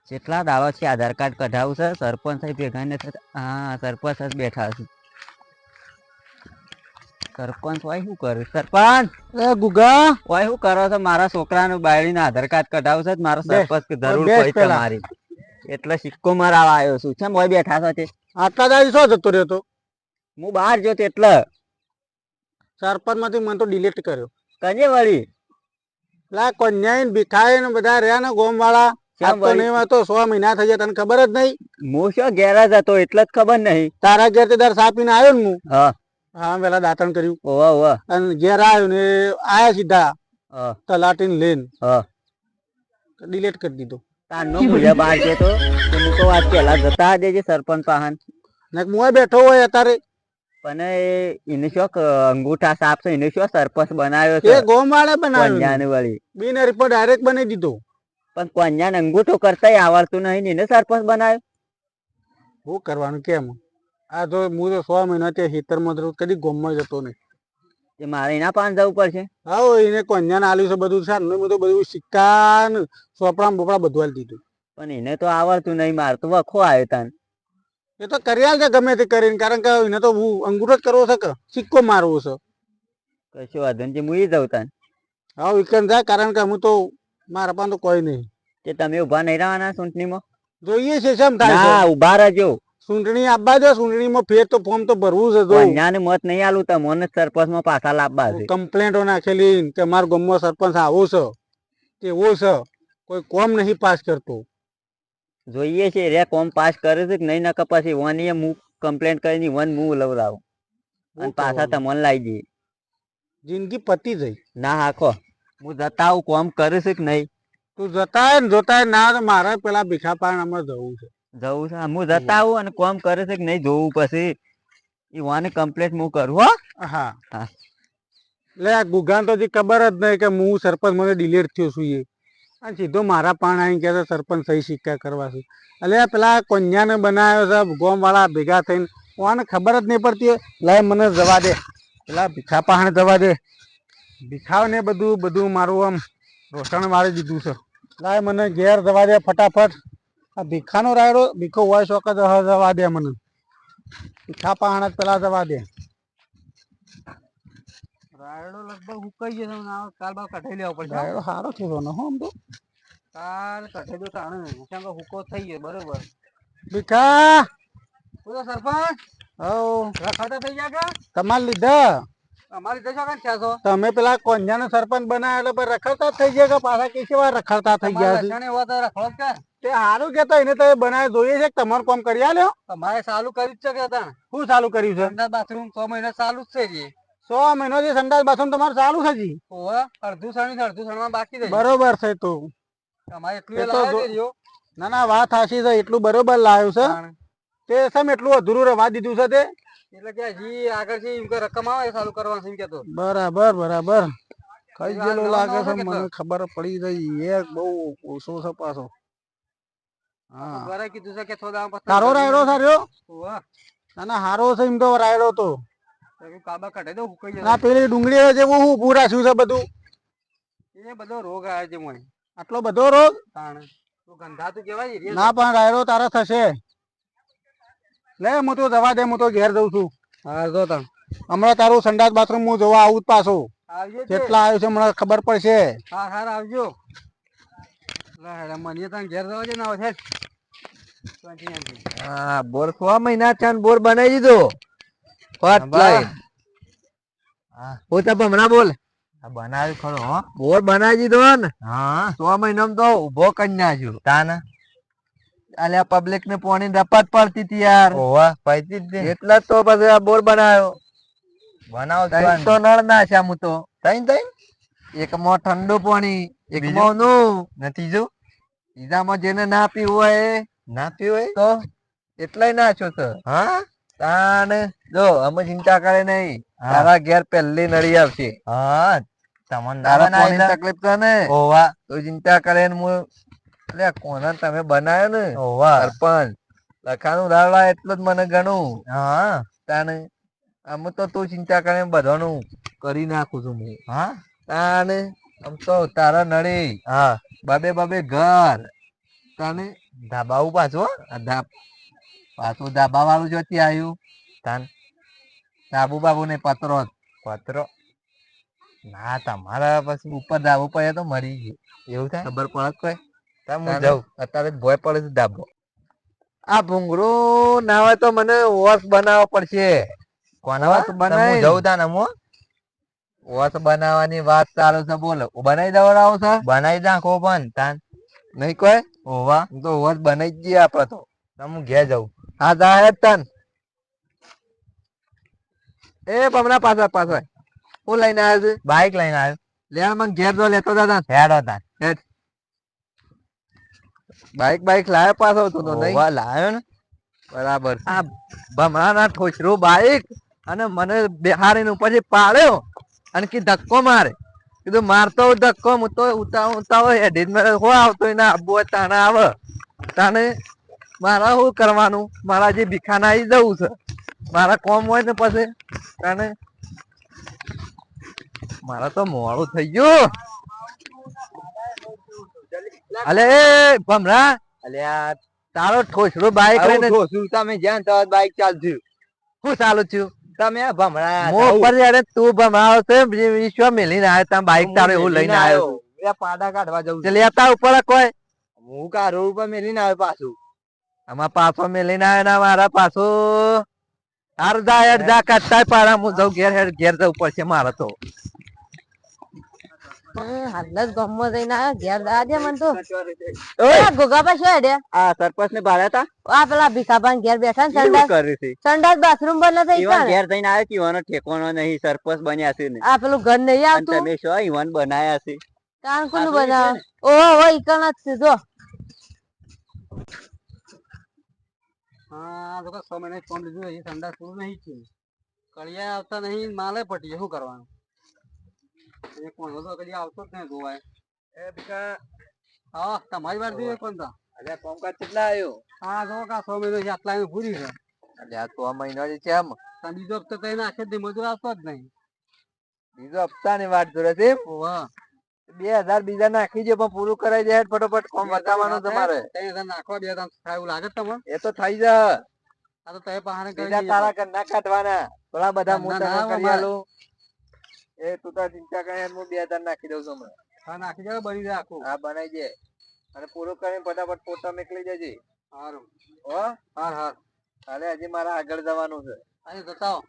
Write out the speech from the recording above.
કેટલા દાવા છે આધાર કાર્ડ કઢાવું છે સરપંચ સાહેબ ભેગા ને હા સરપંચ જ બેઠા છે સરપંચ હોય શું કરે સરપંચ એ ગુગા હોય શું કરો છો મારા છોકરાનું બાયડીને આધાર કાર્ડ કઢાવું છે મારા સરપંચ જરૂર પડી છે મારી એટલે સિક્કો મરાવા આવ્યો છું કેમ હોય બેઠા છો તે આટલા દાડી શું જતો રહ્યો તો હું બહાર જો એટલે સરપંચ માંથી મને તો ડિલીટ કર્યો કજે વળી લા કન્યાઈ ભીખાઈ ને બધા રહ્યા ને ગોમ વાળા આજ તો નહીં વાતો 100 મહિના થઈ ગયા તને ખબર જ નહીં હું શું ઘેર જ હતો એટલે જ ખબર નહીં તારા ઘેર થી દર સાપીને આવ્યો ને હું હા હા પેલા દાંતણ કર્યું ઓવા ઓવા અને ઘેર આવ્યો ને આયા સીધા તલાટીને લઈને ડિલીટ કરી દીધો તારનો ભૂલ્યા બહાર ગયો તો હું તો વાત પેલા જતા દેજે સરપંચ પાહન ને હું બેઠો હોય અત્યારે પણ એને શોખ અંગૂઠા સાપ છે એને શું સરપંચ બનાવ્યો છે એ ગોમ વાળે બનાવ્યો વળી બિન રિપોર્ટ ડાયરેક્ટ બનાવી દીધો પણ કોન્યાને અંગૂઠો કરતા આવડતું નહીં ને એને સરપંચ બનાવ્યો શું કરવાનું કેમ આ તો હું તો 100 મહિના ત્યાં ખેતરમાં રહું કદી ગોમમાં જતો નહીં એ મારે એના પાન જવું પડશે હા એને કોન્યાને આલ્યું છે બધું છે ને બધું બધું સિક્કા ને સોપડા બોપડા બધું આલી દીધું પણ એને તો આવડતું નહીં માર તો વખો આવ્યો તાન એ તો કરી આલ છે ગમે તે કરીને કારણ કે એને તો હું અંગૂઠો જ કરવો છે કે સિક્કો મારવો છે કશો વાંધો નહીં હું જઉં તાન હા વિકન જાય કારણ કે હું તો મારા પાસે તો કોઈ નહીં તે તમે ઉભા નહીં રહેવાના ચૂંટણીમાં જોઈએ છે શેમ થાય ના ઉભા રહેજો ચૂંટણી આપવા દો ચૂંટણીમાં ફેર તો ફોર્મ તો ભરવું છે જો કન્યાને મત નહીં આલું તો મને સરપંચમાં પાછા લાવવા છે કમ્પ્લેન્ટો નાખેલી કે મારા ગામમાં સરપંચ આવો છે તેવો છે કોઈ કોમ નહીં પાસ કરતો જોઈએ છે રે કોમ પાસ કરે છે કે નહીં નકર પછી વન એ હું કમ્પ્લેન કરીને વન હું લવડાવું અને પાછા તમને લાવી દઈએ જિંદગી પતી જઈ ના હાખો હું જતા આવું કોમ કરે છે કે નહીં તું જતા ને જોતા ના તો મારે પેલા ભીખા પાણામાં જવું છે જવું છે હું જતા આવું અને કોમ કરે છે કે નહીં જોવું પછી એ વાને કમ્પ્લેટ હું કરું હો હા હા લે આ ગુગાન તો ખબર જ નહીં કે હું સરપંચ મને ડિલીટ થયો છું એ અને સીધો મારા પાણ આવીને કહે સરપંચ સહી સિક્કા કરવા છે એટલે પેલા કોન્યાને બનાવ્યો છે ગોમ વાળા ભેગા થઈને ઓને ખબર જ નહીં પડતી લે મને જવા દે પેલા ભીખા પાહણે જવા દે ભીખાવ ને બધું બધું મારું આમ રોષણ મારી દીધું છે લાય મને ઘેર જવા દે ફટાફટ આ ભીખાનો રાયડો ભીખો હોય શોખ જ જવા દે મને ભીખા પાહણે જ પેલા જવા દે રાયડો લગભગ હુકાઈ ગયો કાલ બાર કઢાઈ લેવો પડશે રાયડો સારો થયો ને હો આમ તો કાલ કઢાઈ દો તાણે કેમ કે હુકો થઈ ગયો બરોબર ભીખા બોલો સરપંચ રખાતા થઈ ગયા કે તમારે લીધા અમારી દશા કાંઈ થયા છો તમે પેલા કોન્યાનો સરપંચ બનાવ્યો એટલે રખડતા થઈ ગયા કે પાછા કેસી વાર રખડતા થઈ ગયા છે તે સારું કેતો એને તો બનાવે જોઈએ છે તમારું કામ કરી આલ્યો તમારે ચાલુ કર્યું જ છે કે શું ચાલુ કર્યું છે સંડાસ બાથરૂમ 100 મહિના ચાલુ જ છે જી 100 મહિનાથી સંડાસ બાથરૂમ તમારું ચાલુ છે જી અડધું સણમાં બાકી છે બરોબર છે તો તમારે એટલું ના ના વાત હાસી છે એટલું બરોબર લાવ્યું છે તે સમ એટલું અધૂરું રવા દીધું છે તે એટલે કે હજી આગળ જે રકમ આવે ચાલુ કરવાનું છે કેતો બરાબર બરાબર કઈ જેલો લાગે છે મને ખબર પડી રહી એક બહુ ઓછો છે પાછો હા ઘરે કીધું છે કે થોડા તારો રાયડો સાર્યો ના ના હારો છે એમ તો રાયડો તો કાબા કાઢે દો ના પેલી ડુંગળી જેવું હું પૂરા શું છે બધું એ બધો રોગ આવે છે મને આટલો બધો રોગ ગંધાતું કેવાય ના પણ રાયડો તારા થશે લે હું તો દવા દે હું તો ઘેર જઉં છું હા જો તમ હમણાં તારું સંડાસ બાથરૂમ હું જોવા આવું જ પાછો કેટલા આવ્યું છે મને ખબર પડશે હા હા આવજો મને તને ઘેર જવા છે ને આવે હા બોર 6 મહિના થયા બોર બનાવી દીધો હું તો હમણાં બોલ બનાવ્યું ખરો હો બોર બનાવી દીધો ને હા 6 મહિનામાં તો ઉભો કરી નાખ્યો તાને અલ્યા પબ્લિક ને પાણી રપાત પડતી હતી યાર એટલે તો પછી આ બોર બનાવ્યો તો નળ નાખ્યા હું તો એકમાં ઠંડુ પાણી એકમાં નું નથી જો બીજામાં જેને ના પીવું હોય ના પીવાય તો એટલે નાખ્યો છે હા તાને જો અમે ચિંતા કરે નહીં તારા ઘેર પહેલી નળી આવશે હા તમને તારા પાણી તકલીફ છે ને ઓવા તો ચિંતા કરે ને હું એટલે કોના તમે બનાવ્યો ને ઓવા સરપંચ લખાનું દાવડા એટલું જ મને ગણું હા તાને આમ તો તું ચિંતા કરે બધાનું કરી નાખું છું હું હા તાને આમ તો તારા નળી હા બાબે ઘર તાને ધાબા પાછું પાછું ધાબા વાળું જોતી આવ્યું તાન ધાબુ બાબુ ને પતરો ના તમારા પછી ઉપર ધાબુ પડે તો મરી ગયું એવું થાય ખબર પડે કોઈ હું જાઉં અત્યારે ભોય પડે છે ધાબો આ ભૂંગળું ના હોય તો મને વોશ બનાવવો પડશે કોના બનાવી જવું તા ને વોશ બનાવવાની વાત ચાલુ છે બોલો બનાવી દેવડાવો છે બનાવી નાખો પણ તાન નહીં કોઈ ઓવા તો વોશ બનાવી જ જઈએ આપડે તો હું ઘેર જાઉં હા જાય જ તન એ હમણાં પાછળ હું લઈને આવ્યો છું બાઈક લઈને આવ્યો લે મને ઘેર જો લેતો દાદા હેડ હતા હેડ બાઈક લાવ્યો પાછો તું તો નહીં લાવ્યો ને બરાબર આ ભમણા ના ઠોસરું બાઈક અને મને બેહારીને પછી પાડ્યો અને કે ધક્કો મારે કીધું મારતો ધક્કો હું તો ઉતાવો હેડી હો આવતો ના આબુ તાણે આવે તાણે મારા શું કરવાનું મારા જે ભીખાના આવી જવું છે મારા કોમ હોય ને પછી તાણે મારા તો મોડું થઈ ગયું અલે ભમરા અલ્યા તારો ઠોસરો બાઈક લઈને ઠોસરું તમે જ્યાં તો બાઈક ચાલતું શું ચાલુ થયું તમે ભમરા મો પર યાર તું ભમરાઓ છે વિશ્વ મેલીને આવ્યો તમે બાઈક તારો એવું લઈને આવ્યો એ પાડા કાઢવા જવું છે લેતા ઉપર કોઈ હું કા રોડ ઉપર મેલીને આવ્યો પાછું આમાં પાછો મેલીને આવ્યો ને મારા પાછો જા કાઢતા પાડા હું જઉં ઘેર જવું પડશે મારે તો હાલત ગમો જઈને આવ્યો ઘેર દાદે મન તો ગોગાબા શું હેડે આ સરપંચ ને ભાડ્યા હતા આ પેલા ભીખાબા ઘેર બેઠા ને સંડાસ બાથરૂમ બને થઈ ઈવન ઘેર જઈને આવ્યો કે ઈવાનો ઠેકોનો નહીં સરપંચ બન્યા છે ને આ પેલું ઘર નહીં આવતું તમે શું ઈવન બનાયા છે કાન કોનું બનાવ ઓહો ઈકણ જ છે જો હા તો 6 મહિના ફોન લીધું એ સંડાસ પૂરું નહીં છે કળિયા આવતા નહીં માલે પટીએ શું કરવાનું એ કોણ તો કદી આવતો જ નહીં ગોવાય એ ભીખા હા તમારી વાર જોઈએ કોણ તા અલ્યા કોમકાજ કેટલા આવ્યો હા જો કા 6 મહિનો આટલા અહીં પૂરી છે અલ્યા 6 મહિનો જે છે ત્યાં બીજો હપ્તો કઈ નાખે જ મજૂર આવતો જ નહીં બીજો હપ્તા ની વાત જોડે છે વાહ 2000 બીજા નાખી દે પણ પૂરું કરાઈ દે ફટોફટ કોમ બતાવવાનું તમારે 3000 નાખવા 2000 થાય એવું લાગે તમને એ તો થઈ જા આ તો તે બહાને કરી બીજા તારા કર ના કાઢવાના થોડા બધા મોટા કરી આલું એ તું તો ચિંતા કરે હું 2000 નાખી દઉં છું હમણાં હા નાખી દે બની જાય આખું હા બનાવી દે અને પૂરું કરીને ફટાફટ ફોટા મોકલી દેજે સારું હો હાર હાલે હજી મારા આગળ જવાનું છે અહીં જતાઓ